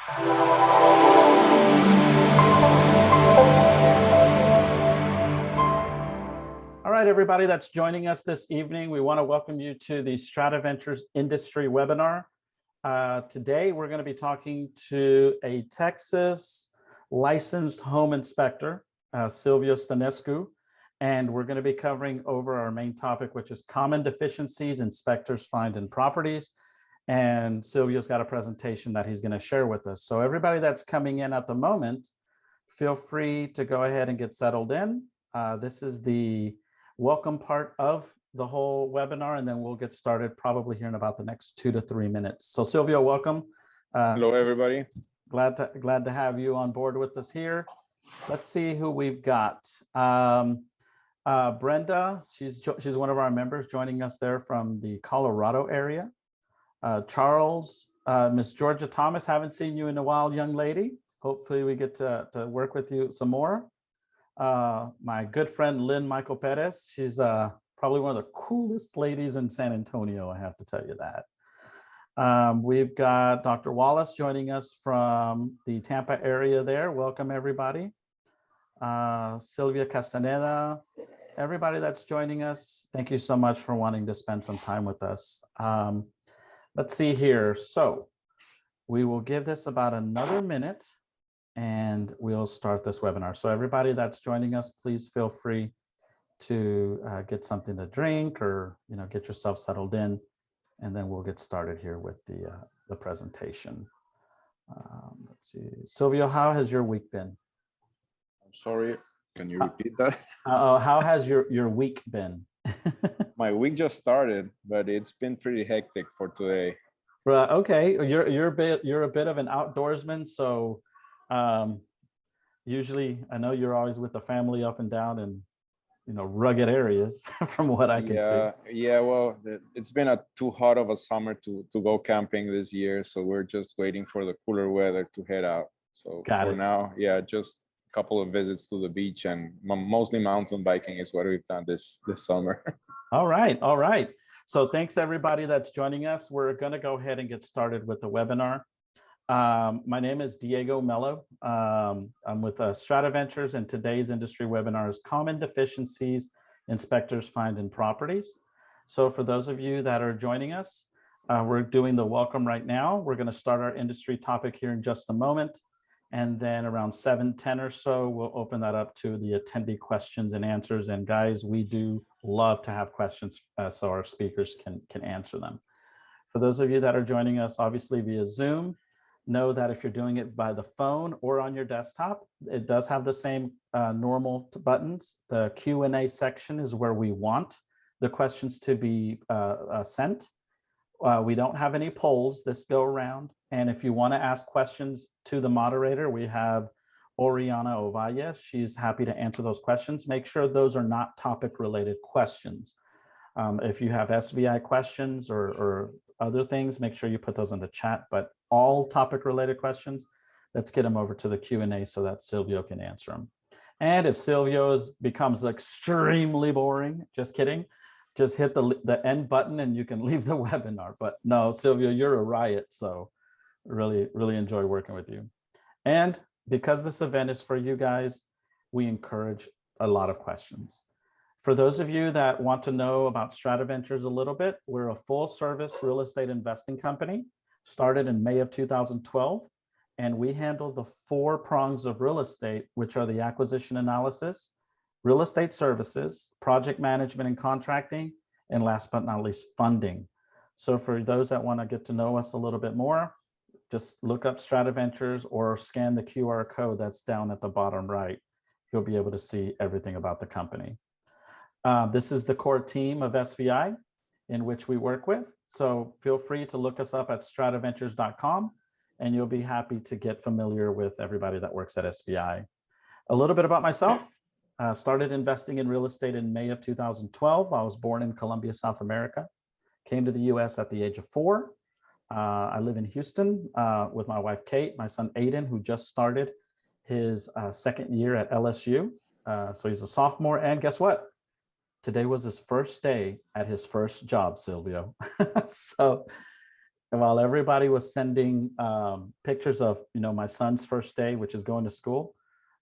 All right, everybody that's joining us this evening, we want to welcome you to the StratiVentures Industry Webinar. Today, we're going to be talking to a Texas licensed home inspector, Silvio Stănescu, and we're going to be covering over our main topic, which is common deficiencies inspectors find in properties. And Silvio's got a presentation that he's going to share with us. So everybody that's coming in at the moment, feel free to go ahead and get settled in. This is the welcome part of the whole webinar, and then we'll get started probably here in about the next 2 to 3 minutes. So Silvio, welcome. Hello, everybody. Glad to have you on board with us here. Let's see who we've got. Brenda, she's one of our members joining us there from the Colorado area. Charles, Miss Georgia Thomas, haven't seen you in a while, young lady. Hopefully we get to work with you some more. My good friend Lynn Michael Perez, she's probably one of the coolest ladies in San Antonio, I have to tell you that. We've got Dr. Wallace joining us from the Tampa area there. Welcome, everybody. Sylvia Castaneda, everybody that's joining us, thank you so much for wanting to spend some time with us. Let's see here. So we will give this about another minute and we'll start this webinar. So everybody that's joining us, please feel free to get something to drink or get yourself settled in, and then we'll get started here with the presentation. Let's see, Silvio, how has your week been? I'm sorry, can you repeat that? How has your week been? My week just started, but it's been pretty hectic for today. Right. Okay. You're a bit of an outdoorsman, so usually I know you're always with the family up and down in rugged areas from what I can see. Yeah. Well, it's been too hot of a summer to go camping this year, so we're just waiting for the cooler weather to head out. So now, yeah, just a couple of visits to the beach and mostly mountain biking is what we've done this summer. All right. So thanks everybody that's joining us. We're going to go ahead and get started with the webinar. My name is Diego Mello. I'm with StratiVentures, and today's industry webinar is Common Deficiencies Inspectors Find in Properties. So for those of you that are joining us, we're doing the welcome right now. We're going to start our industry topic here in just a moment. And then around 7:10 or so, we'll open that up to the attendee questions and answers. And guys, we do love to have questions so our speakers can answer them. For those of you that are joining us, obviously via Zoom, know that if you're doing it by the phone or on your desktop, it does have the same normal buttons. The Q&A section is where we want the questions to be sent. We don't have any polls this go around. And if you want to ask questions to the moderator, we have Oriana Ovalles. She's happy to answer those questions. Make sure those are not topic related questions. If you have SVI questions or other things, make sure you put those in the chat, but all topic related questions, let's get them over to the Q&A so that Silvio can answer them. And if Silvio's becomes extremely boring, just kidding, just hit the end button and you can leave the webinar. But no, Silvio, you're a riot. So really enjoy working with you. And because this event is for you guys, we encourage a lot of questions. For those of you that want to know about StratiVentures a little bit, we're a full service real estate investing company, started in May of 2012, and we handle the 4 prongs of real estate, which are the acquisition analysis, real estate services, project management and contracting, and last but not least, funding. So for those that want to get to know us a little bit more, just look up StratiVentures or scan the QR code that's down at the bottom right. You'll be able to see everything about the company. This is the core team of SVI in which we work with. So feel free to look us up at StratiVentures.com and you'll be happy to get familiar with everybody that works at SVI. A little bit about myself. Started investing in real estate in May of 2012. I was born in Colombia, South America. Came to the US at the age of 4. I live in Houston with my wife, Kate, my son, Aiden, who just started his second year at LSU. So he's a sophomore. And guess what? Today was his first day at his first job, Silvio. So while everybody was sending pictures of, my son's first day, which is going to school,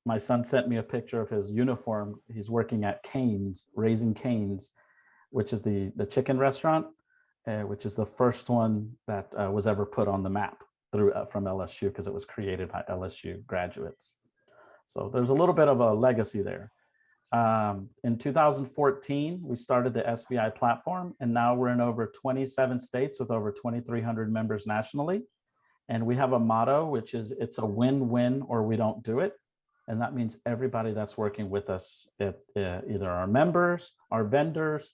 my son sent me a picture of his uniform. He's working at Cane's, Raising Cane's, which is the chicken restaurant, which is the first one that was ever put on the map from LSU, because it was created by LSU graduates. So there's a little bit of a legacy there. In 2014, we started the SVI platform, and now we're in over 27 states with over 2,300 members nationally. And we have a motto, which is it's a win-win or we don't do it. And that means everybody that's working with us, either our members, our vendors,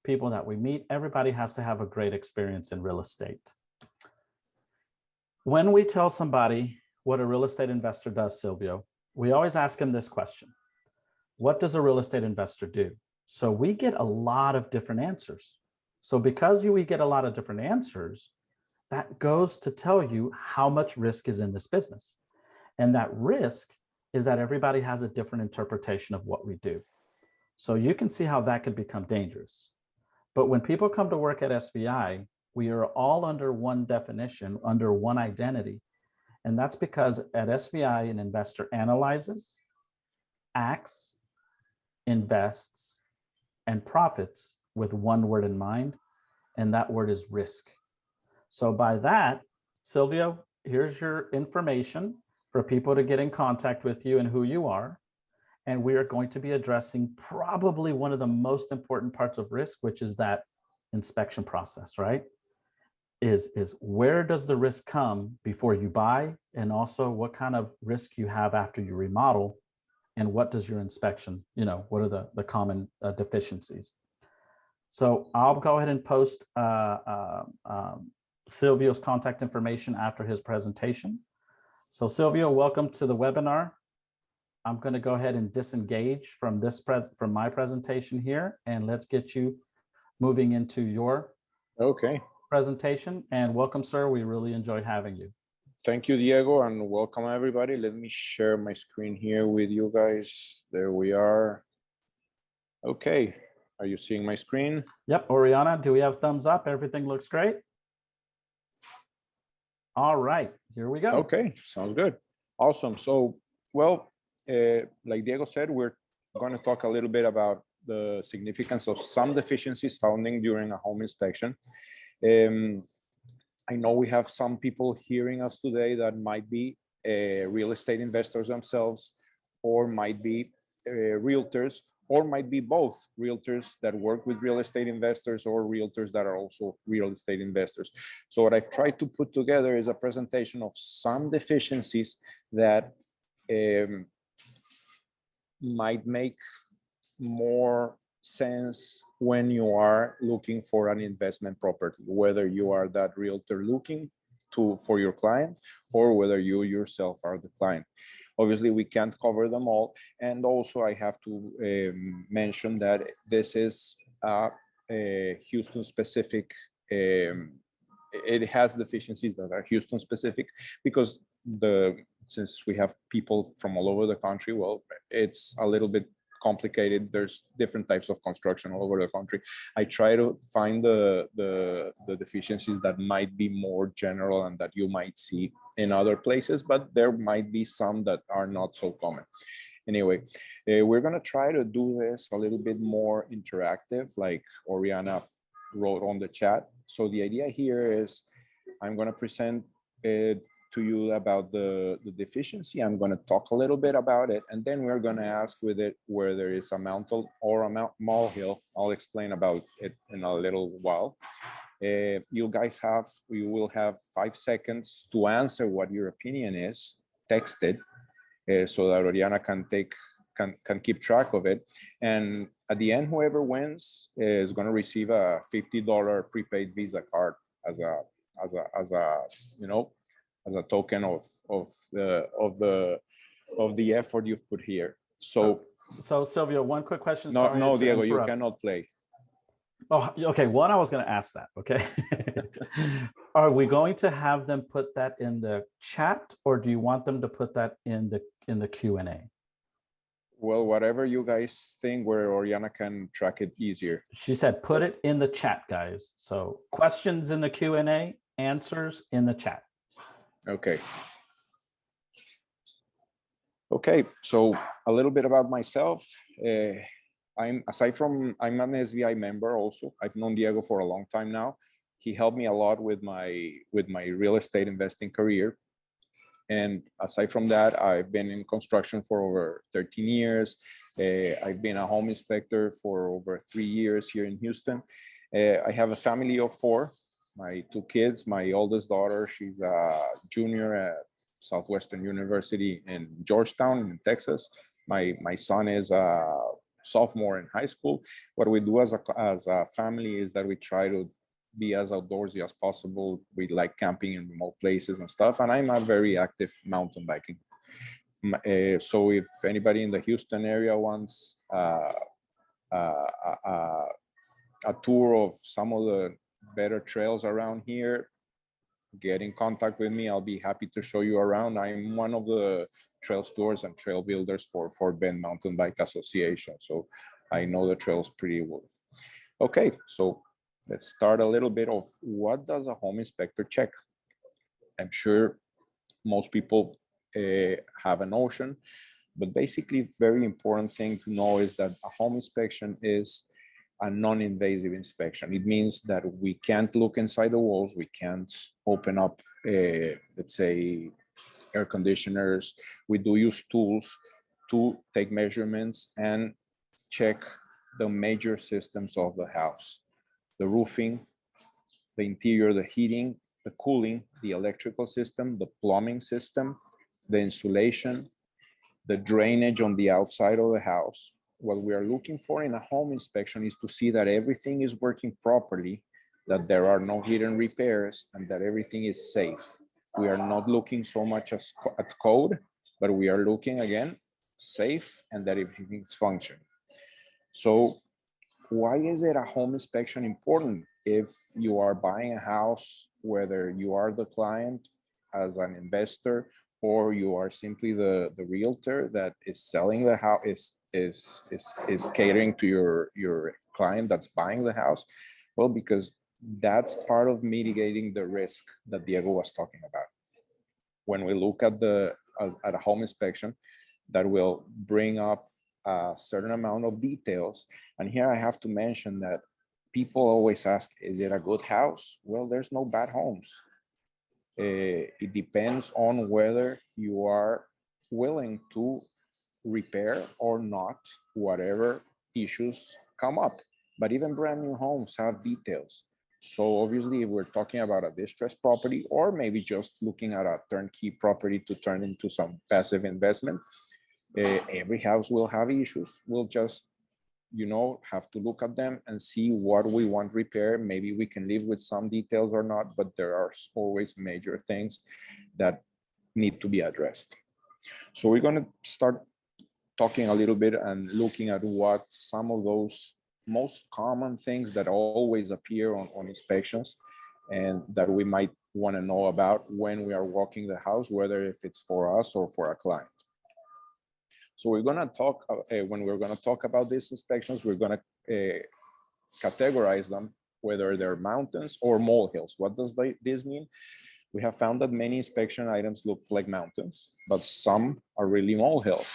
people that we meet, everybody has to have a great experience in real estate. When we tell somebody what a real estate investor does, Silvio, we always ask them this question: what does a real estate investor do? So we get a lot of different answers. So because we get a lot of different answers, that goes to tell you how much risk is in this business. And that risk is that everybody has a different interpretation of what we do. So you can see how that could become dangerous. But when people come to work at SVI, we are all under one definition, under one identity. And that's because at SVI, an investor analyzes, acts, invests, and profits with one word in mind, and that word is risk. So by that, Silvio, here's your information for people to get in contact with you and who you are. And we are going to be addressing probably one of the most important parts of risk, which is that inspection process, right? Is where does the risk come before you buy, and also what kind of risk you have after you remodel, and what does your inspection, what are the common deficiencies. So I'll go ahead and post Silvio's contact information after his presentation. So Silvio, welcome to the webinar. I'm going to go ahead and disengage from from my presentation here, and let's get you moving into your presentation. And welcome, sir. We really enjoyed having you. Thank you, Diego, and welcome everybody. Let me share my screen here with you guys. There we are. Okay, are you seeing my screen? Yep. Oriana, do we have thumbs up? Everything looks great. All right, here we go. Okay, sounds good. Awesome. So, well, like Diego said, we're going to talk a little bit about the significance of some deficiencies found during a home inspection. I know we have some people hearing us today that might be real estate investors themselves, or might be realtors, or might be both realtors that work with real estate investors, or realtors that are also real estate investors. So what I've tried to put together is a presentation of some deficiencies that might make more sense when you are looking for an investment property, whether you are that realtor looking for your client, or whether you yourself are the client. Obviously, we can't cover them all. And also I have to mention that this is a Houston specific, it has deficiencies that are Houston specific, because since we have people from all over the country, well, it's a little bit complicated. There's different types of construction all over the country. I try to find the deficiencies that might be more general and that you might see in other places, but there might be some that are not so common. Anyway, we're going to try to do this a little bit more interactive, like Oriana wrote on the chat. So the idea here is I'm going to present to you about the deficiency. I'm going to talk a little bit about it, and then we're going to ask with it where there is a Molehill or a Molehill. I'll explain about it in a little while. You will have 5 seconds to answer what your opinion is, texted, so that Oriana can keep track of it. And at the end, whoever wins is going to receive a $50 prepaid Visa card as a token of the effort you've put here. So Silvio, one quick question. No, Diego, you cannot play. Oh, okay. One, I was going to ask that. Okay. Are we going to have them put that in the chat, or do you want them to put that in the Q&A? Well, whatever you guys think, where Oriana can track it easier. She said, put it in the chat, guys. So questions in the Q&A, answers in the chat. Okay. Okay, so a little bit about myself. I'm an SVI member also. I've known Diego for a long time now. He helped me a lot with my real estate investing career. And aside from that, I've been in construction for over 13 years. I've been a home inspector for over 3 years here in Houston. I have a family of 4, my 2 kids. My oldest daughter, she's a junior at Southwestern University in Georgetown in Texas. My son is a sophomore in high school. What we do as a family is that we try to be as outdoorsy as possible. We like camping in remote places and stuff. And I'm a very active mountain biking. So if anybody in the Houston area wants a tour of some of the better trails around here, get in contact with me. I'll be happy to show you around. I'm one of the trail stewards and trail builders for Bend Mountain Bike Association. So I know the trails pretty well. Okay, so let's start a little bit of what does a home inspector check? I'm sure most people have a notion, but basically very important thing to know is that a home inspection is a non-invasive inspection. It means that we can't look inside the walls. We can't open up, let's say, air conditioners. We do use tools to take measurements and check the major systems of the house: the roofing, the interior, the heating, the cooling, the electrical system, the plumbing system, the insulation, the drainage on the outside of the house. What we are looking for in a home inspection is to see that everything is working properly, that there are no hidden repairs, and that everything is safe. We are not looking so much at code, but we are looking, again, safe and that everything is functioning. So why is it a home inspection important? If you are buying a house, whether you are the client as an investor or you are simply the realtor that is selling the house, is catering to your client that's buying the house? Well, because that's part of mitigating the risk that Diego was talking about. When we look at a home inspection, that will bring up a certain amount of details. And here I have to mention that people always ask, is it a good house? Well, there's no bad homes. It depends on whether you are willing to repair or not whatever issues come up. But even brand new homes have details. So obviously, if we're talking about a distressed property or maybe just looking at a turnkey property to turn into some passive investment, every house will have issues. We'll just, have to look at them and see what we want repair. Maybe we can live with some details or not, but there are always major things that need to be addressed. So we're going to start talking a little bit and looking at what some of those most common things that always appear on inspections and that we might want to know about when we are walking the house, whether if it's for us or for a client. So we're going to talk, when we're going to talk about these inspections, we're going to categorize them, whether they're mountains or molehills. What does this mean? We have found that many inspection items look like mountains, but some are really molehills.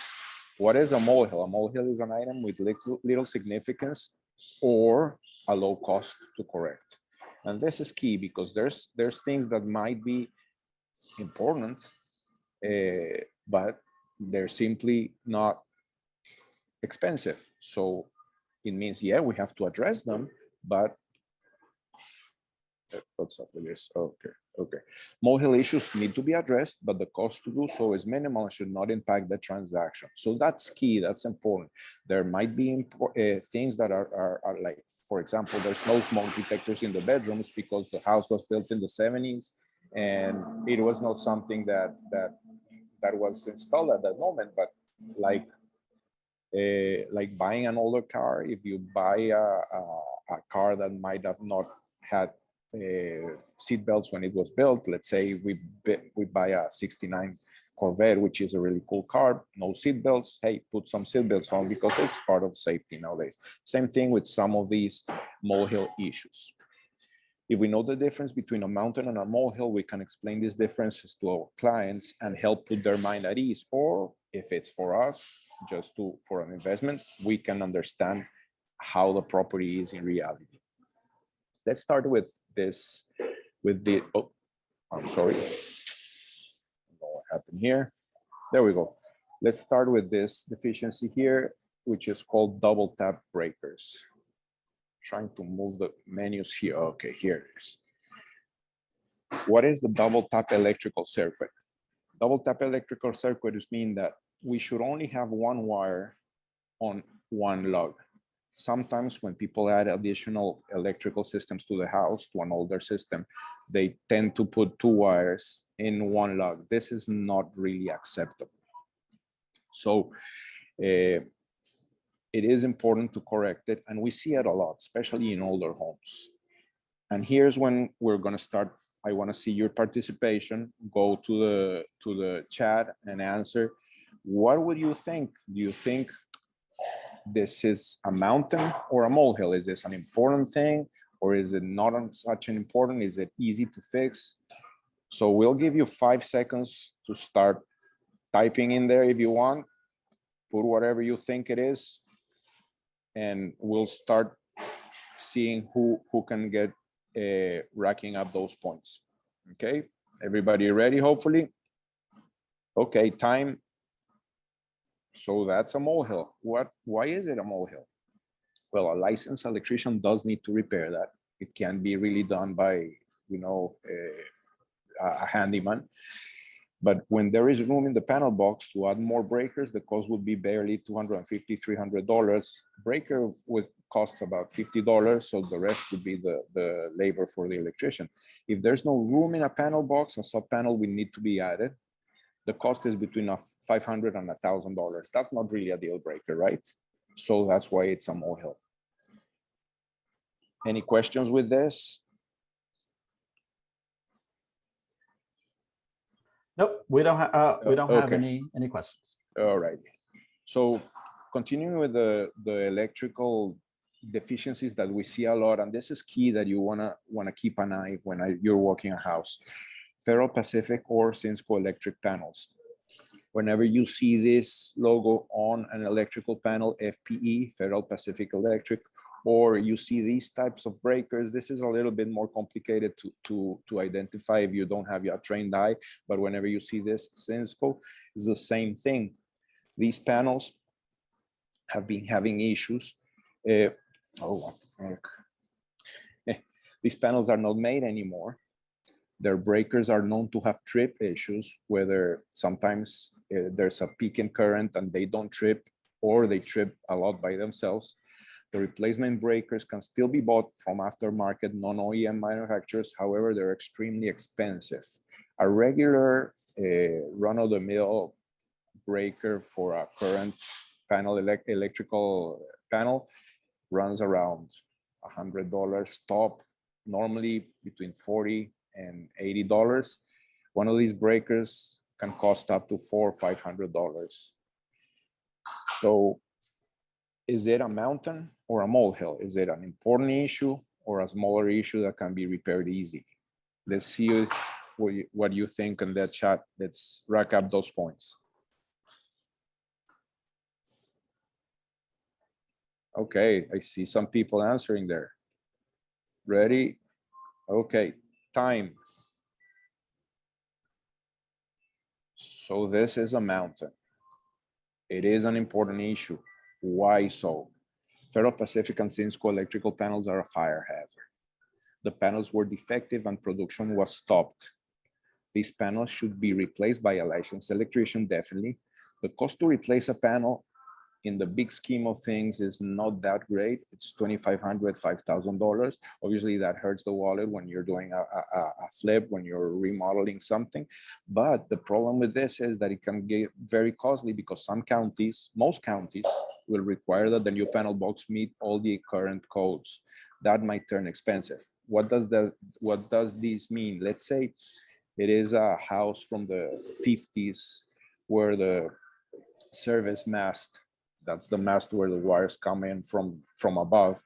What is a molehill? A molehill is an item with little significance or a low cost to correct. And this is key because there's things that might be important, but they're simply not expensive. So it means, yeah, we have to address them, but what's up with this? Okay. Molehill issues need to be addressed, but the cost to do so is minimal and should not impact the transaction. So that's key, that's important. There might be things that are like, for example, there's no smoke detectors in the bedrooms because the house was built in the 70s and it was not something that was installed at that moment. But like buying an older car, if you buy a car that might have not had seat belts when it was built, let's say we buy a 69 Corvette, which is a really cool car, no seat belts, hey, put some seat belts on because it's part of safety nowadays. Same thing with some of these molehill issues. If we know the difference between a mountain and a molehill, we can explain these differences to our clients and help put their mind at ease. Or if it's for us, just for an investment, we can understand how the property is in reality. Let's start with this, oh, I'm sorry. I don't know what happened here. There we go. Let's start with this deficiency here, which is called double tap breakers. Trying to move the menus here. Okay, here it is. What is the double tap electrical circuit? Double tap electrical circuit means that we should only have one wire on one lug. Sometimes when people add additional electrical systems to the house, to an older system, they tend to put two wires in one lug. This is not really acceptable. So it is important to correct it, and we see it a lot, especially in older homes. And here's when we're going to start. I want to see your participation. Go to the chat and answer. What would you think? Do you think this is a mountain or a molehill? Is this an important thing, or is it not such an important? Is it easy to fix? So we'll give you 5 seconds to start typing in there if you want. Put whatever you think it is, and we'll start seeing who can get racking up those points. Okay, everybody ready, hopefully? Okay, time. So that's a molehill. Why is it a molehill? Well, a licensed electrician does need to repair that. It can be really done by, you know, a handyman. But when there is room in the panel box to add more breakers, the cost would be barely $250, $300. Breaker would cost about $50, so the rest would be the labor for the electrician. If there's no room in a panel box, a sub panel will need to be added. The cost is between $500 and $1,000. That's not really a deal breaker, right? So that's why it's a molehill. Any questions with this? Nope, we don't have any questions. All right. So continuing with the electrical deficiencies that we see a lot, and this is key that you wanna keep an eye when you're walking a house. Federal Pacific or Cinsco electric panels. Whenever you see this logo on an electrical panel, FPE, Federal Pacific Electric, or you see these types of breakers, this is a little bit more complicated to identify if you don't have your trained eye, but whenever you see this Cinsco, it's the same thing. These panels have been having issues. These panels are not made anymore. Their breakers are known to have trip issues, whether sometimes there's a peak in current and they don't trip, or they trip a lot by themselves. The replacement breakers can still be bought from aftermarket non-OEM manufacturers. However, they're extremely expensive. A regular run-of-the-mill breaker for a current panel, electrical panel, runs around $100 top, normally between $40 and $80. One of these breakers can cost up to $400 or $500. So is it a mountain or a molehill? Is it an important issue or a smaller issue that can be repaired easily? Let's see what you think in that chat. Let's rack up those points. Okay, I see some people answering there. Ready? Okay, time. So this is a mountain. It is an important issue. Why so? Federal Pacific and Cinsco electrical panels are a fire hazard. The panels were defective and production was stopped. These panels should be replaced by a licensed electrician, definitely. The cost to replace a panel in the big scheme of things is not that great. It's $2,500, $5,000. Obviously that hurts the wallet when you're doing a flip, when you're remodeling something. But the problem with this is that it can get very costly because some counties, most counties, will require that the new panel box meet all the current codes. That might turn expensive. What does this mean? Let's say it is a house from the 50s where the service mast, that's the mast where the wires come in from above,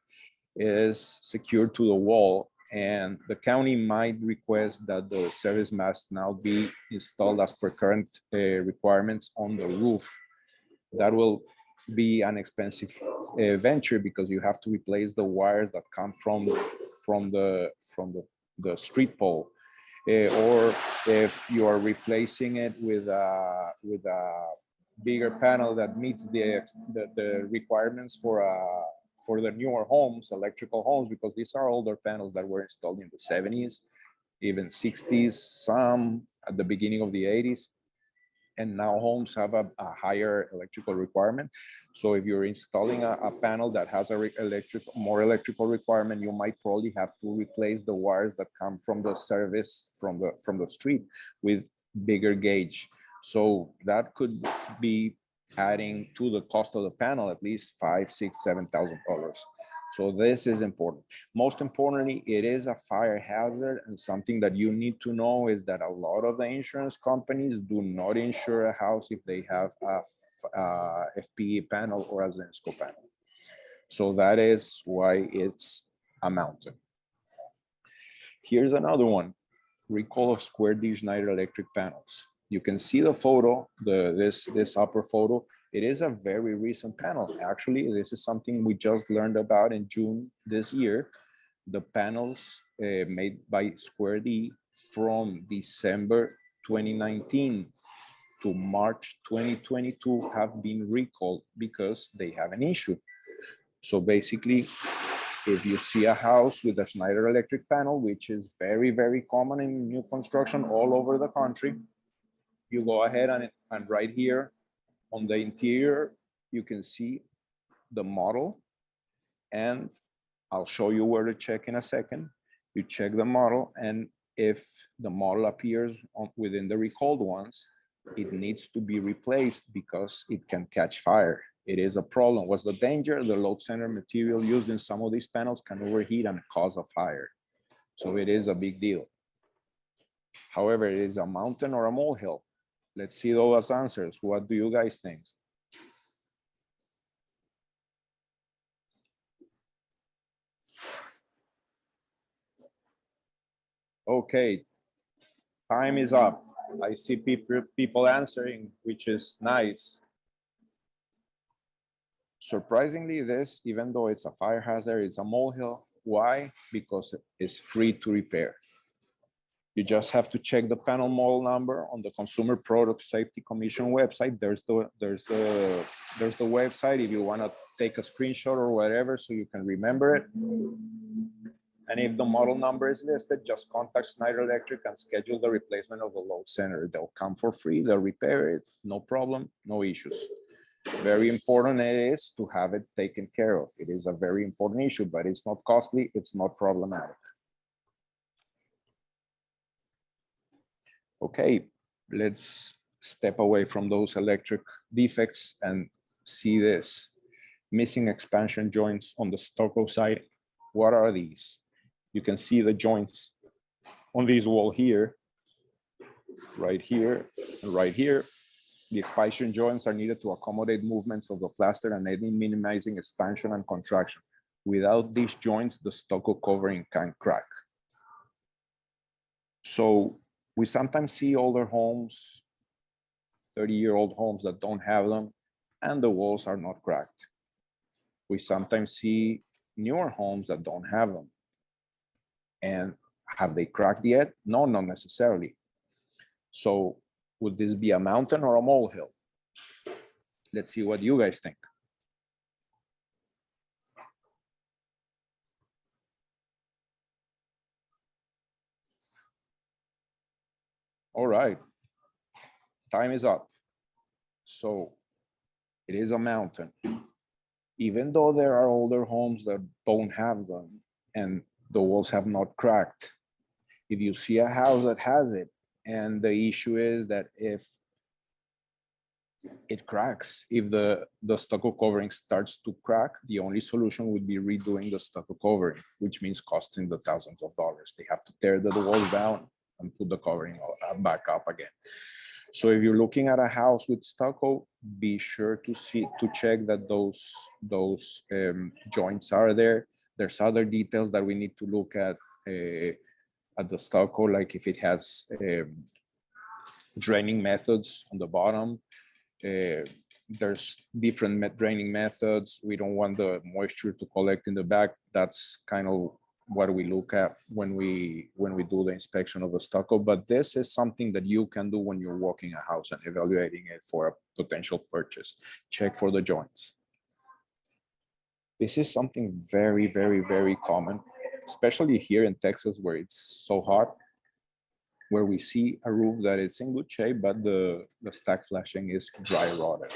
is secured to the wall, and the county might request that the service mast now be installed as per current requirements on the roof. That will be an expensive venture because you have to replace the wires that come from the street pole, or if you are replacing it with a bigger panel that meets the requirements for the newer homes, electrical homes, because these are older panels that were installed in the 70s, even 60s, some at the beginning of the 80s. And now homes have a higher electrical requirement. So if you're installing a panel that has more electrical requirement, you might probably have to replace the wires that come from the service from the street with bigger gauge. So that could be adding to the cost of the panel at least $5,000, $6,000, $7,000. So this is important. Most importantly, it is a fire hazard, and something that you need to know is that a lot of the insurance companies do not insure a house if they have a FPE panel or a ZENSCO panel. So that is why it's a mountain. Here's another one, recall of square D Schneider electric panels. You can see the photo, this upper photo. It is a very recent panel. Actually, this is something we just learned about in June this year. The panels made by Square D from December 2019 to March 2022 have been recalled because they have an issue. So basically, if you see a house with a Schneider electric panel, which is very, very common in new construction all over the country, you go ahead and right here, on the interior, you can see the model, and I'll show you where to check in a second. You check the model, and if the model appears within the recalled ones, it needs to be replaced because it can catch fire. It is a problem. What's the danger? The load center material used in some of these panels can overheat and cause a fire. So it is a big deal. However, it is a mountain or a molehill. Let's see those answers. What do you guys think? Okay, time is up. I see people answering, which is nice. Surprisingly, this, even though it's a fire hazard, it's a molehill. Why? Because it's free to repair. You just have to check the panel model number on the Consumer Product Safety Commission website. There's the website if you want to take a screenshot or whatever so you can remember it. And if the model number is listed, just contact Schneider Electric and schedule the replacement of the load center. They'll come for free, they'll repair it, no problem, no issues. Very important it is to have it taken care of. It is a very important issue, but it's not costly, it's not problematic. Okay, let's step away from those electric defects and see this. Missing expansion joints on the stucco side. What are these? You can see the joints on this wall here, right here, and right here. The expansion joints are needed to accommodate movements of the plaster and aid in minimizing expansion and contraction. Without these joints, the stucco covering can crack. So we sometimes see older homes, 30-year-old homes that don't have them, and the walls are not cracked. We sometimes see newer homes that don't have them. And have they cracked yet? No, not necessarily. So would this be a mountain or a molehill? Let's see what you guys think. All right, time is up. So it is a mountain. Even though there are older homes that don't have them and the walls have not cracked, if you see a house that has it, and the issue is that if it cracks, if the stucco covering starts to crack, the only solution would be redoing the stucco covering, which means costing the thousands of dollars. They have to tear the walls down and put the covering back up again. So if you're looking at a house with stucco, be sure to check that those joints are there. There's other details that we need to look at. at the stucco, like if it has draining methods on the bottom. There's different draining methods. We don't want the moisture to collect in the back. That's kind of what we look at when we do the inspection of the stucco. But this is something that you can do when you're walking a house and evaluating it for a potential purchase. Check for the joints. This is something very, very, very common, especially here in Texas where it's so hot, where we see a roof that is in good shape, but the stack flashing is dry rotted.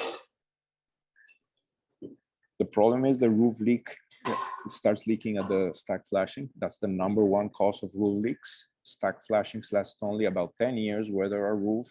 The problem is the roof leak. It starts leaking at the stack flashing. That's the #1 cause of roof leaks. Stack flashings last only about 10 years, whether a roof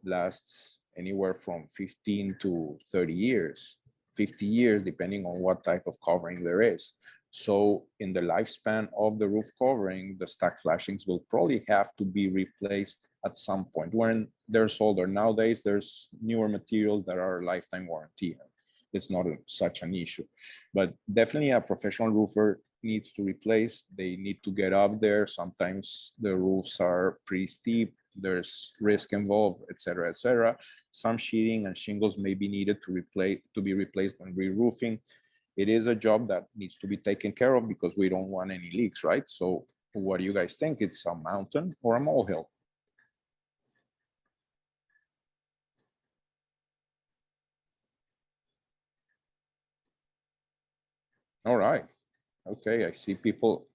lasts anywhere from 15 to 30 years, 50 years, depending on what type of covering there is. So in the lifespan of the roof covering, the stack flashings will probably have to be replaced at some point when they're older. Nowadays, there's newer materials that are lifetime warranty. It's not such an issue, but definitely a professional roofer needs to replace. They need to get up there. Sometimes the roofs are pretty steep. There's risk involved, et cetera, et cetera. Some sheeting and shingles may be needed to be replaced when re-roofing. It is a job that needs to be taken care of because we don't want any leaks, right? So what do you guys think? It's a mountain or a molehill? All right. Okay, I see people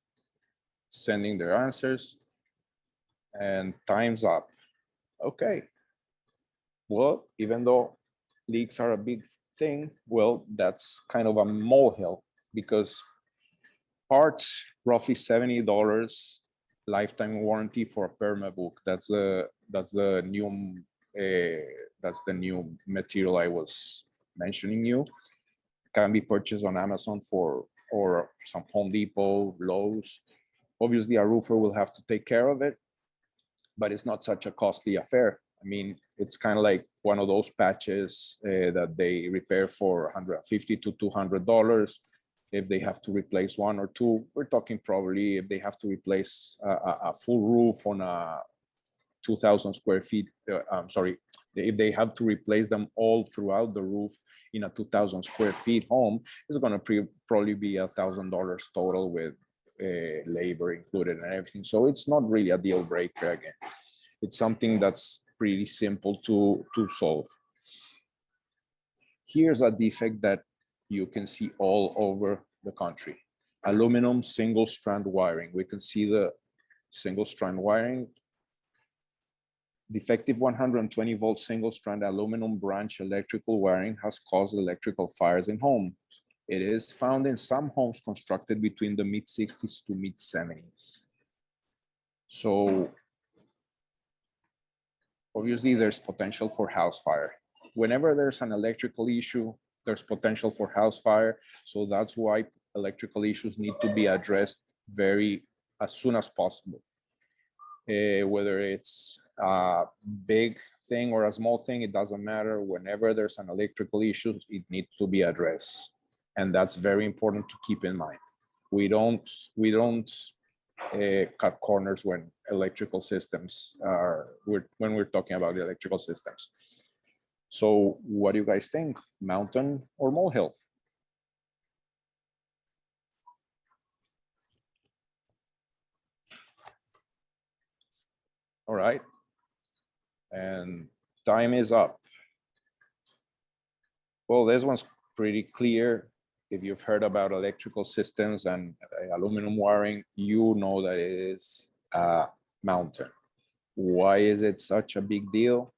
sending their answers and time's up. Okay. Well, even though leaks are a big thing, well, that's kind of a molehill because parts, roughly $70 lifetime warranty for a perma book. That's the new material I was mentioning you. Can be purchased on Amazon or some Home Depot, Lowe's. Obviously, a roofer will have to take care of it, but it's not such a costly affair. I mean, it's kind of like one of those patches that they repair for $150 to $200. If they have to replace one or two, we're talking probably if they have to replace a full roof on a 2,000 square feet, if they have to replace them all throughout the roof in a 2,000 square feet home, it's going to probably be $1,000 total with labor included and everything. So it's not really a deal breaker again. It's something that's pretty simple to solve. Here's a defect that you can see all over the country. Aluminum single strand wiring. We can see the single strand wiring. Defective 120 volt single strand aluminum branch electrical wiring has caused electrical fires in homes. It is found in some homes constructed between the mid-60s to mid-70s. So obviously there's potential for house fire. Whenever there's an electrical issue, there's potential for house fire. So that's why electrical issues need to be addressed as soon as possible. Whether it's a big thing or a small thing, it doesn't matter. Whenever there's an electrical issue, it needs to be addressed. And that's very important to keep in mind. We don't cut corners when electrical systems when we're talking about the electrical systems. So what do you guys think? Mountain or molehill? All right. And time is up. Well, this one's pretty clear. If you've heard about electrical systems and aluminum wiring, you know that it is a mountain. Why is it such a big deal?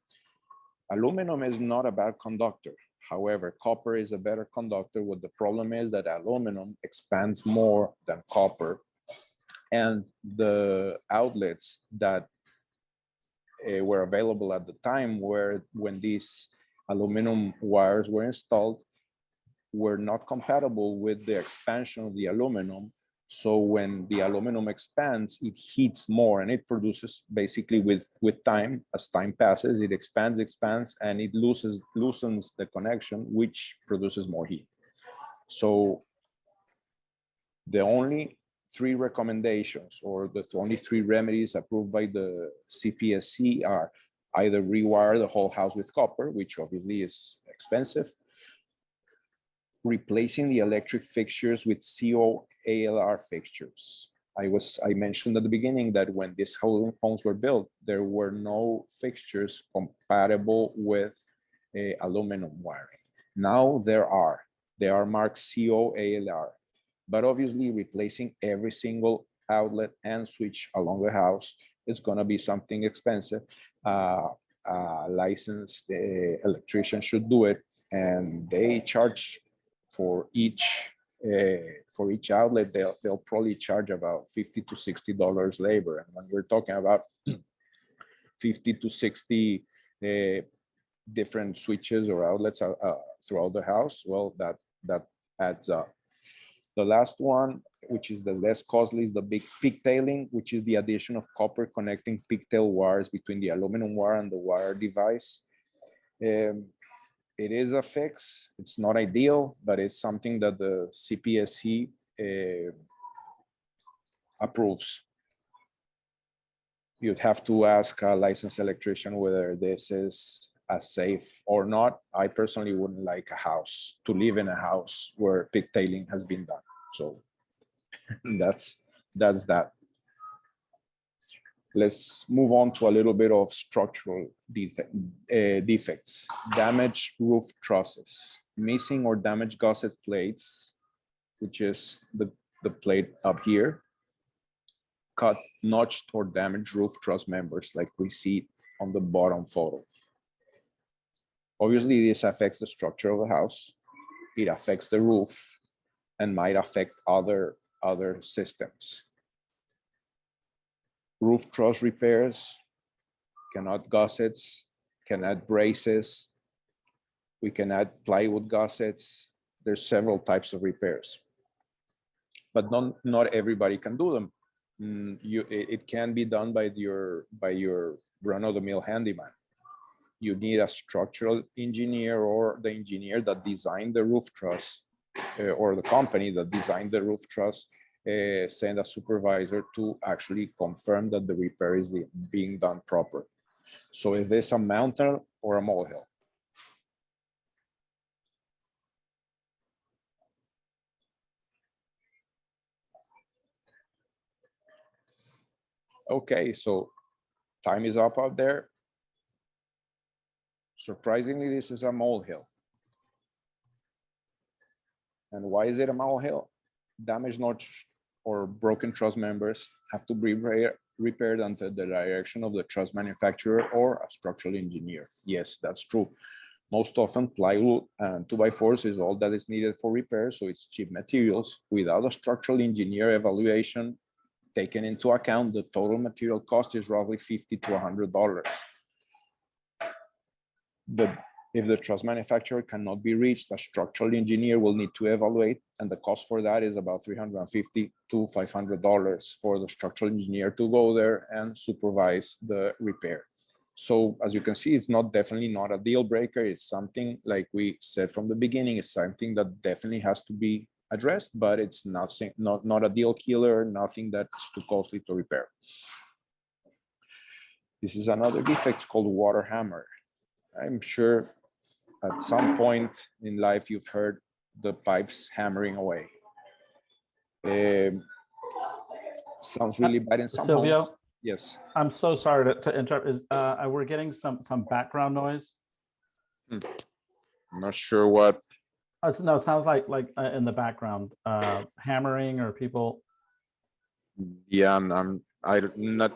Aluminum is not a bad conductor. However, copper is a better conductor. What the problem is that aluminum expands more than copper. And the outlets that were available at the time when these aluminum wires were installed were not compatible with the expansion of the aluminum. So when the aluminum expands, it heats more and it produces basically with time, as time passes, it expands, and it loosens the connection, which produces more heat. So the only three recommendations, or the only three remedies approved by the CPSC are either rewire the whole house with copper, which obviously is expensive, replacing the electric fixtures with COALR fixtures. I mentioned at the beginning that when these homes were built, there were no fixtures compatible with aluminum wiring. Now there are. They are marked COALR, but obviously replacing every single outlet and switch along the house is going to be something expensive. Licensed electrician should do it, and they charge for each outlet. They'll probably charge about $50 to $60 labor, and when we're talking about 50 to 60 different switches or outlets throughout the house, well, that adds up. The last one, which is the less costly, is the big pigtailing, which is the addition of copper connecting pigtail wires between the aluminum wire and the wire device. It is a fix. It's not ideal, but it's something that the CPSC approves. You'd have to ask a licensed electrician whether this is as safe or not. I personally wouldn't like to live in a house where pigtailing has been done. So that's that. Let's move on to a little bit of structural defects. Damaged roof trusses, missing or damaged gusset plates, which is the plate up here, cut, notched, or damaged roof truss members like we see on the bottom photo. Obviously, this affects the structure of the house. It affects the roof and might affect other systems. Roof truss repairs, can add gussets, can add braces. We can add plywood gussets. There's several types of repairs, but not everybody can do them. It can be done by your run-of-the-mill handyman. You need a structural engineer or the engineer that designed the roof truss or the company that designed the roof truss send a supervisor to actually confirm that the repair is being done proper. So is this a mountain or a molehill? Okay, so time is up out there. Surprisingly, this is a molehill. And why is it a molehill? Damaged notch or broken truss members have to be repaired under the direction of the truss manufacturer or a structural engineer. Yes, that's true. Most often, plywood and 2x4s is all that is needed for repair, so it's cheap materials. Without a structural engineer evaluation taken into account, the total material cost is roughly $50 to $100. If the truss manufacturer cannot be reached, a structural engineer will need to evaluate, and the cost for that is about $350 to $500 for the structural engineer to go there and supervise the repair. So as you can see, it's definitely not a deal breaker. It's something, like we said from the beginning, it's something that definitely has to be addressed, but it's not a deal killer, nothing that's too costly to repair. This is another defect called water hammer. I'm sure at some point in life you've heard the pipes hammering away. Sounds really bad in some Silvio, homes. Yes. I'm so sorry to interrupt. We're getting some background noise. I'm not sure what. No, it sounds like in the background, hammering or people. Yeah, I'm not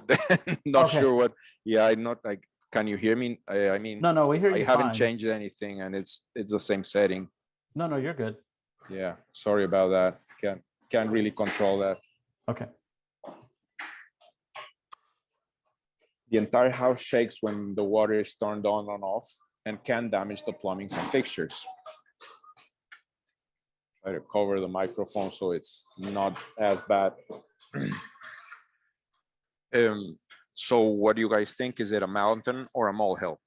not sure what. Yeah, I'm not like. Can you hear me? I mean, no, we hear you. I haven't fine. changed anything, and it's the same setting. No, you're good. Yeah, sorry about that. Can't really control that. Okay. The entire house shakes when the water is turned on and off, and can damage the plumbing and fixtures. Try to cover the microphone so it's not as bad. So what do you guys think? Is it a mountain or a molehill?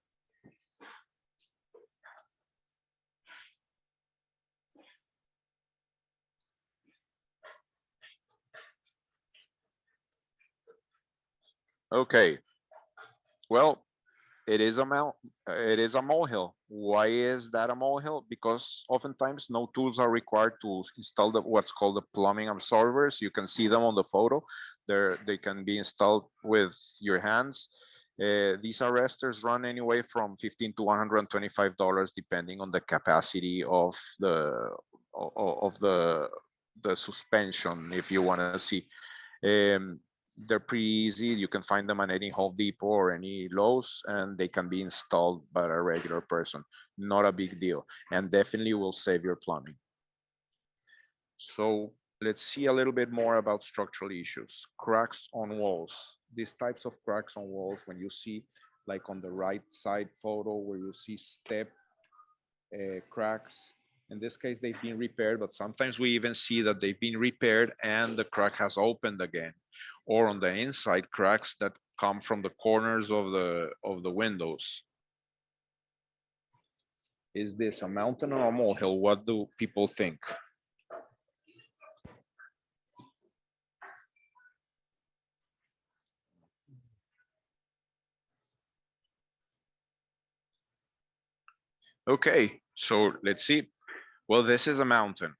Okay, well, it is a molehill. Why is that a molehill? Because oftentimes no tools are required to install what's called the plumbing absorbers. You can see them on the photo. They can be installed with your hands. These arresters run anyway from $15 to $125, depending on the capacity of the suspension, if you want to see. Um, they're pretty easy. You can find them at any Home Depot or any Lowe's, and they can be installed by a regular person. Not a big deal, and definitely will save your plumbing. So let's see a little bit more about structural issues. Cracks on walls. These types of cracks on walls, when you see, like on the right side photo, where you see step cracks. In this case, they've been repaired, but sometimes we even see that they've been repaired and the crack has opened again. Or on the inside, cracks that come from the corners of the windows. Is this a mountain or a molehill? What do people think? Okay, so let's see. Well, this is a mountain,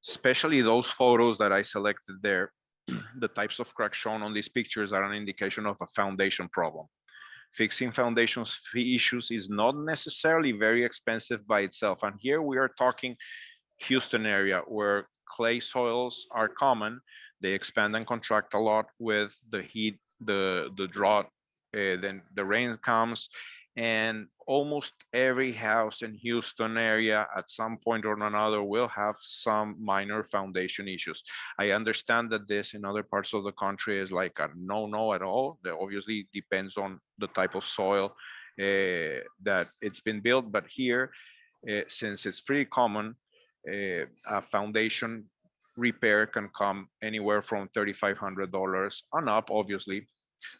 especially those photos that I selected there. The types of cracks shown on these pictures are an indication of a foundation problem. Fixing foundations issues is not necessarily very expensive by itself. And here we are talking Houston area where clay soils are common. They expand and contract a lot with the heat, the drought, then the rain comes, and almost every house in Houston area at some point or another will have some minor foundation issues. I understand that this in other parts of the country is like a no at all. That obviously depends on the type of soil that it's been built, but here, since it's pretty common, a foundation repair can come anywhere from $3,500 on up, obviously.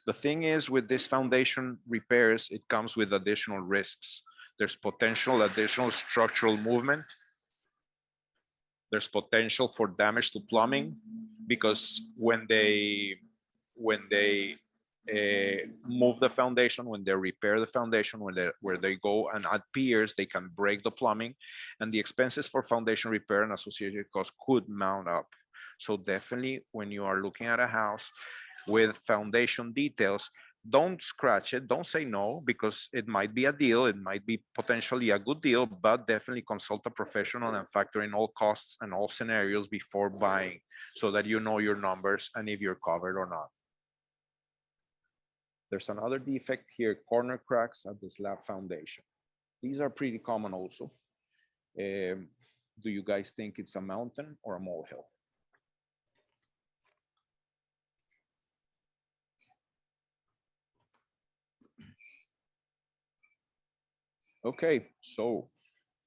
The thing is, with this foundation repairs, it comes with additional risks. There's potential additional structural movement. There's potential for damage to plumbing, because when they move the foundation, when they repair the foundation, where they go and add piers, they can break the plumbing, and the expenses for foundation repair and associated costs could mount up. So definitely, when you are looking at a house with foundation details, don't scratch it, don't say no, because it might be a deal, it might be potentially a good deal, but definitely consult a professional and factor in all costs and all scenarios before buying, so that you know your numbers and if you're covered or not. There's another defect here, corner cracks at the slab foundation. These are pretty common also. Do you guys think it's a mountain or a molehill? Okay, so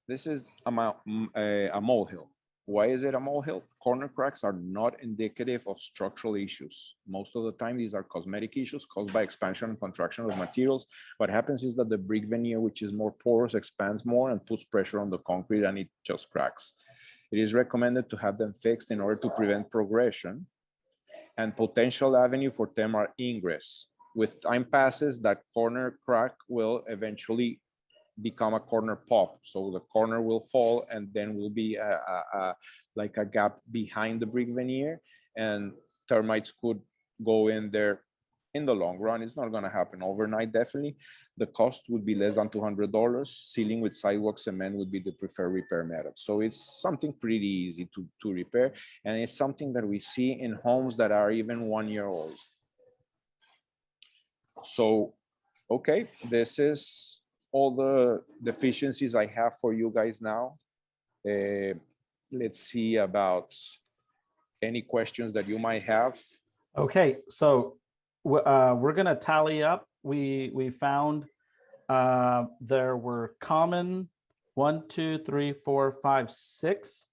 this is a molehill. Why is it a molehill? Corner cracks are not indicative of structural issues. Most of the time, these are cosmetic issues caused by expansion and contraction of materials. What happens is that the brick veneer, which is more porous, expands more and puts pressure on the concrete, and it just cracks. It is recommended to have them fixed in order to prevent progression and potential avenue for temporary ingress. With time passes, that corner crack will eventually become a corner pop. So the corner will fall, and then will be like a gap behind the brick veneer, and termites could go in there. In the long run, it's not going to happen overnight. Definitely, the cost would be less than $200. Sealing with sidewalk cement would be the preferred repair method. So it's something pretty easy to repair, and it's something that we see in homes that are even 1 year old. So, okay, this is all the deficiencies I have for you guys now. Let's see about any questions that you might have. Okay, so we're going to tally up. We found there were common 1, 2, 3, 4, 5, 6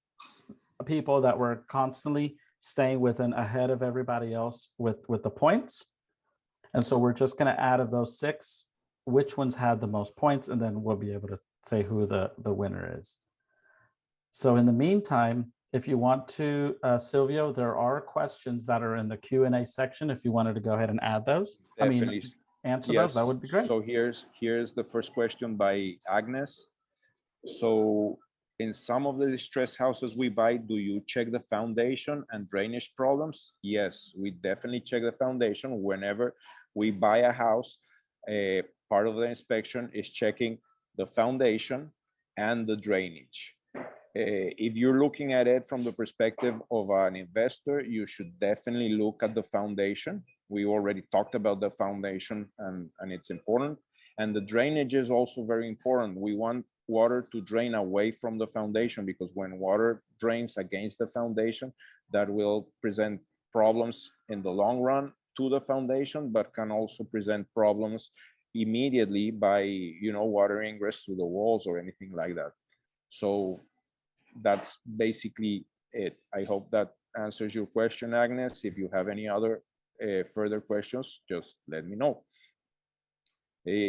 people that were constantly staying within ahead of everybody else with the points. And so we're just going to add of those 6, which ones had the most points, and then we'll be able to say who the winner is. So in the meantime, if you want to, Silvio, there are questions that are in the Q&A section. If you wanted to go ahead and add those, Definitely. Answer those, that would be great. So here's the first question by Agnes. So in some of the distressed houses we buy, do you check the foundation and drainage problems? Yes, we definitely check the foundation. Whenever we buy a house, part of the inspection is checking the foundation and the drainage. If you're looking at it from the perspective of an investor, you should definitely look at the foundation. We already talked about the foundation and it's important. And the drainage is also very important. We want water to drain away from the foundation, because when water drains against the foundation, that will present problems in the long run to the foundation, but can also present problems immediately by, you know, water ingress through the walls or anything like that. So that's basically it. I hope that answers your question, Agnes. If you have any other further questions, just let me know.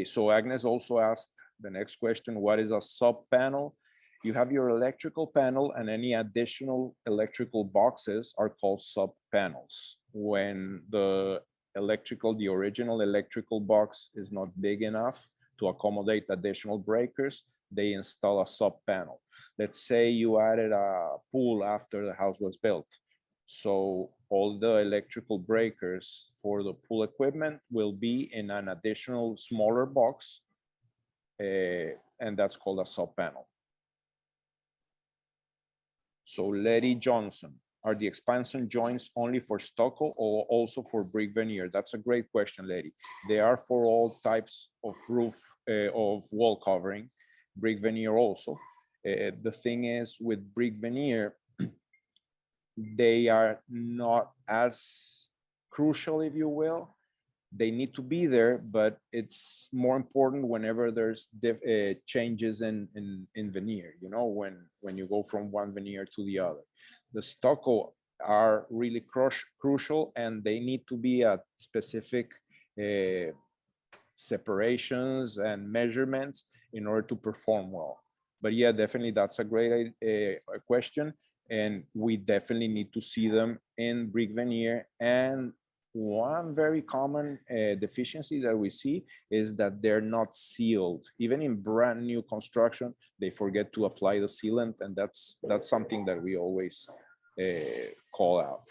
So Agnes also asked the next question, what is a sub panel? You have your electrical panel, and any additional electrical boxes are called sub panels. When the original electrical box is not big enough to accommodate additional breakers, they install a sub panel. Let's say you added a pool after the house was built. So all the electrical breakers for the pool equipment will be in an additional smaller box, and that's called a sub panel. So Letty Johnson, are the expansion joints only for stucco or also for brick veneer? That's a great question, Letty. They are for all types of roof, of wall covering, brick veneer also. The thing is, with brick veneer, they are not as crucial, if you will. They need to be there, but it's more important whenever there's changes in veneer, you know, when you go from one veneer to the other. The stucco are really crucial, and they need to be at specific separations and measurements in order to perform well. But yeah, definitely that's a great question, and we definitely need to see them in brick veneer. And one very common deficiency that we see is that they're not sealed. Even in brand new construction, they forget to apply the sealant, and that's something that we always call out.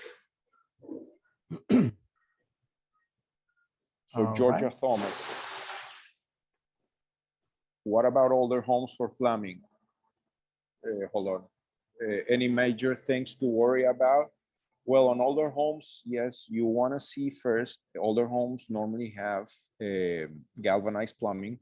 So Georgia Thomas, what about older homes for plumbing? Hold on. Any major things to worry about? Well, on older homes, yes, you want to see first, older homes normally have galvanized plumbing.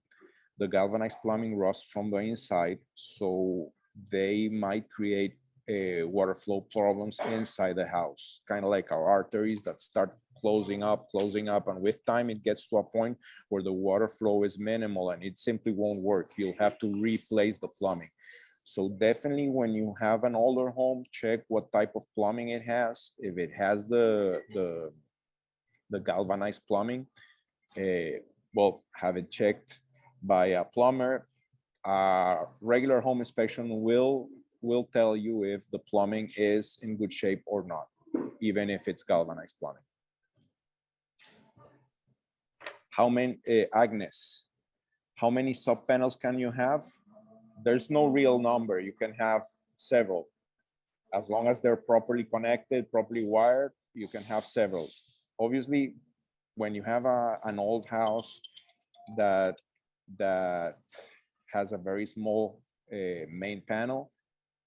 The galvanized plumbing rusts from the inside, so they might create water flow problems inside the house, kind of like our arteries that start closing up, and with time it gets to a point where the water flow is minimal and it simply won't work. You'll have to replace the plumbing. So definitely when you have an older home, check what type of plumbing it has. If it has the galvanized plumbing, well, have it checked by a plumber. Regular home inspection will tell you if the plumbing is in good shape or not, even if it's galvanized plumbing. How many, Agnes, how many sub panels can you have? There's no real number. You can have several. As long as they're properly connected, properly wired, you can have several. Obviously, when you have an old house that has a very small main panel,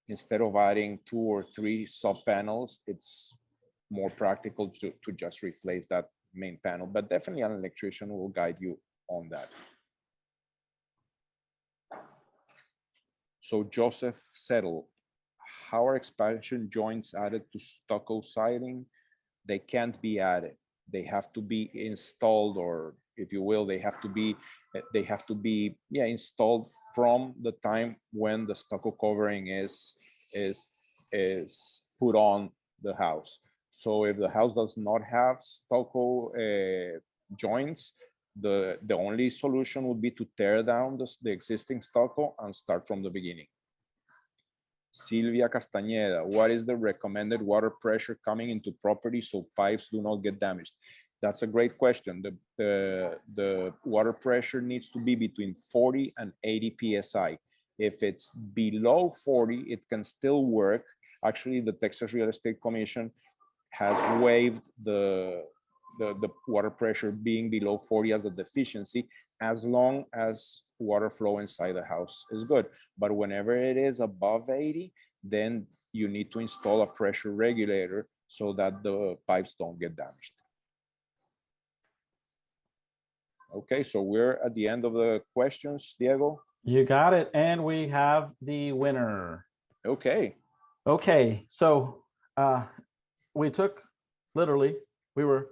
instead of adding 2 or 3 sub panels, it's more practical to just replace that main panel. But definitely an electrician will guide you on that. So Joseph Settle, how are expansion joints added to stucco siding? They can't be added. They have to be installed, or if you will, they have to be installed from the time when the stucco covering is put on the house. So if the house does not have stucco joints, the only solution would be to tear down the existing stucco and start from the beginning. Silvia Castañeda, what is the recommended water pressure coming into property so pipes do not get damaged? That's a great question. The water pressure needs to be between 40 and 80 PSI. If it's below 40, it can still work. Actually, the Texas Real Estate Commission has waived the water pressure being below 40 as a deficiency, as long as water flow inside the house is good. But whenever it is above 80, then you need to install a pressure regulator so that the pipes don't get damaged. Okay, so we're at the end of the questions, Diego. You got it. And we have the winner. Okay. Okay, so we took, literally, we were,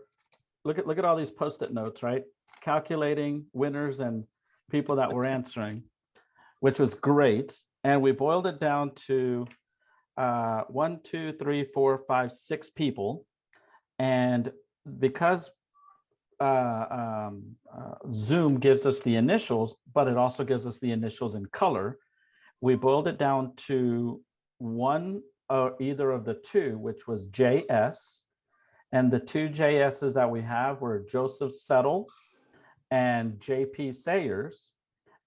look at all these Post-it notes, right? Calculating winners and people that were answering, which was great. And we boiled it down to 1, 2, 3, 4, 5, 6 people. And because Zoom gives us the initials, but it also gives us the initials in color, we boiled it down to one or either of the two, which was JS. And the two JSs that we have were Joseph Settle and JP Sayers.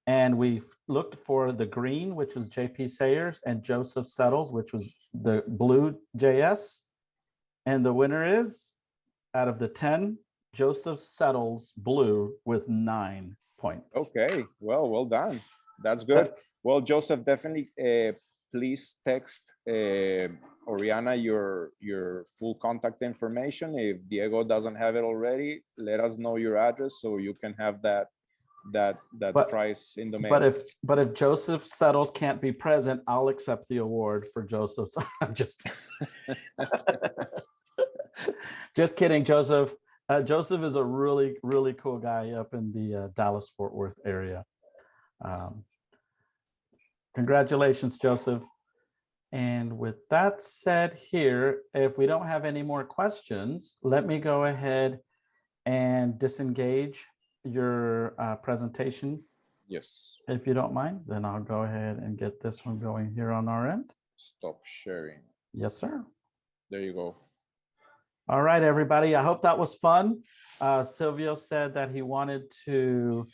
And we looked for the green, which was JP Sayers, and Joseph Settles, which was the blue JS. And the winner is, out of the 10, Joseph Settles blue with 9 points. Okay, well done. That's good. Well, Joseph, definitely please text Oriana your full contact information. If Diego doesn't have it already, let us know your address so you can have that prize in the mail. But if Joseph Settles can't be present, I'll accept the award for Joseph. I'm just just kidding, Joseph. Joseph is a really, really cool guy up in the Dallas-Fort Worth area. Congratulations, Joseph. And with that said here, if we don't have any more questions, let me go ahead and disengage your presentation. Yes. If you don't mind, then I'll go ahead and get this one going here on our end. Stop sharing. Yes, sir. There you go. All right, everybody. I hope that was fun. Silvio said that he wanted to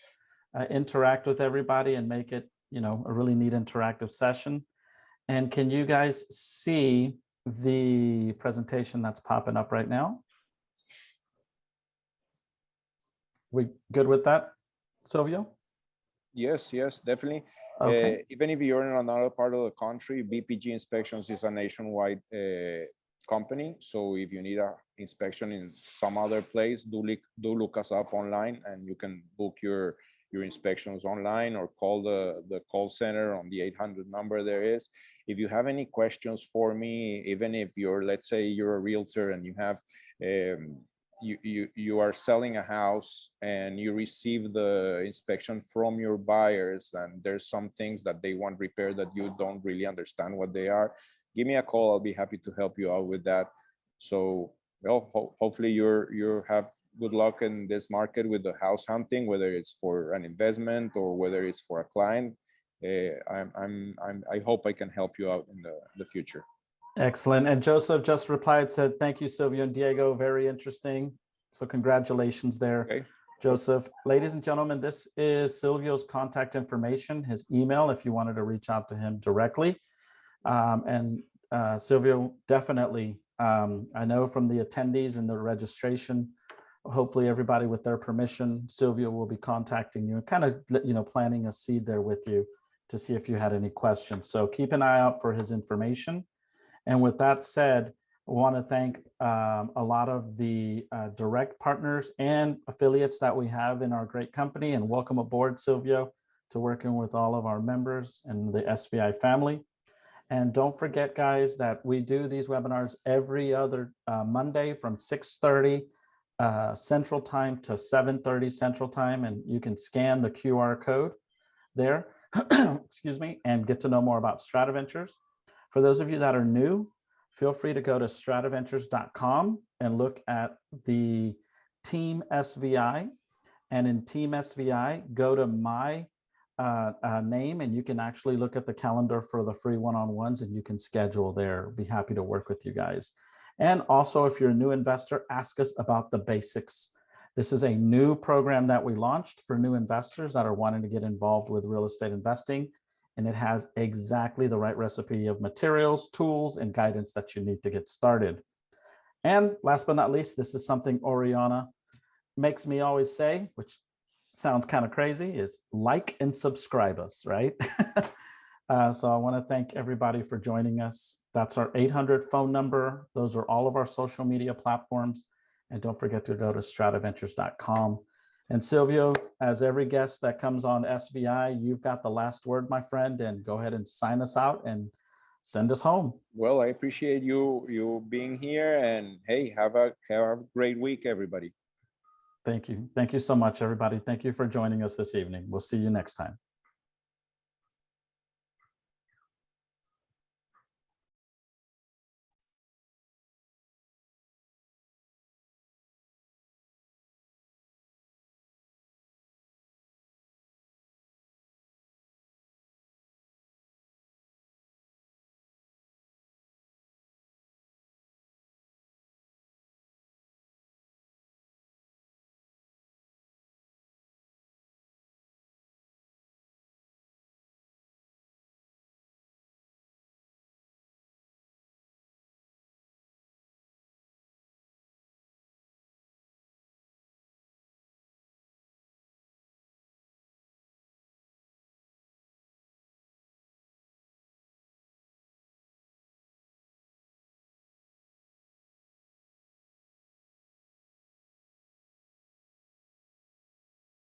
interact with everybody and make it, a really neat interactive session. And can you guys see the presentation that's popping up right now? We good with that, Silvio? Yes, definitely. Okay. Even if you're in another part of the country, BPG Inspections is a nationwide company. So if you need an inspection in some other place, do look us up online, and you can book your inspections online or call the call center on the 800 number there is. If you have any questions for me, even if let's say you're a realtor and you have you are selling a house and you receive the inspection from your buyers, and there's some things that they want repaired that you don't really understand what they are, give me a call. I'll be happy to help you out with that. So, well, hopefully you have good luck in this market with the house hunting, whether it's for an investment or whether it's for a client. I hope I can help you out in the future. Excellent. And Joseph just replied, said, thank you, Silvio and Diego. Very interesting. So congratulations there, okay, Joseph. Ladies and gentlemen, this is Silvio's contact information, his email, if you wanted to reach out to him directly. Silvio, definitely, I know from the attendees and the registration, hopefully everybody with their permission, Silvio will be contacting you and kind of, planting a seed there with you to see if you had any questions. So keep an eye out for his information. And with that said, I want to thank a lot of the direct partners and affiliates that we have in our great company, and welcome aboard, Silvio, to working with all of our members and the SVI family. And don't forget, guys, that we do these webinars every other Monday from 6:30 Central Time to 7:30 Central Time, and you can scan the QR code there, excuse me, and get to know more about StratiVentures. For those of you that are new, feel free to go to StratiVentures.com and look at the Team SVI. And in Team SVI, go to my name, and you can actually look at the calendar for the free one-on-ones, and you can schedule there. Be happy to work with you guys. And also, if you're a new investor, ask us about the basics. This is a new program that we launched for new investors that are wanting to get involved with real estate investing. And it has exactly the right recipe of materials, tools, and guidance that you need to get started. And last but not least, this is something Oriana makes me always say, which sounds kind of crazy, is like and subscribe us, right? So I want to thank everybody for joining us. That's our 800 phone number. Those are all of our social media platforms. And don't forget to go to StratiVentures.com. And Silvio, as every guest that comes on SVI, you've got the last word, my friend, and go ahead and sign us out and send us home. Well, I appreciate you being here, and hey, have a great week, everybody. Thank you. Thank you so much, everybody. Thank you for joining us this evening. We'll see you next time.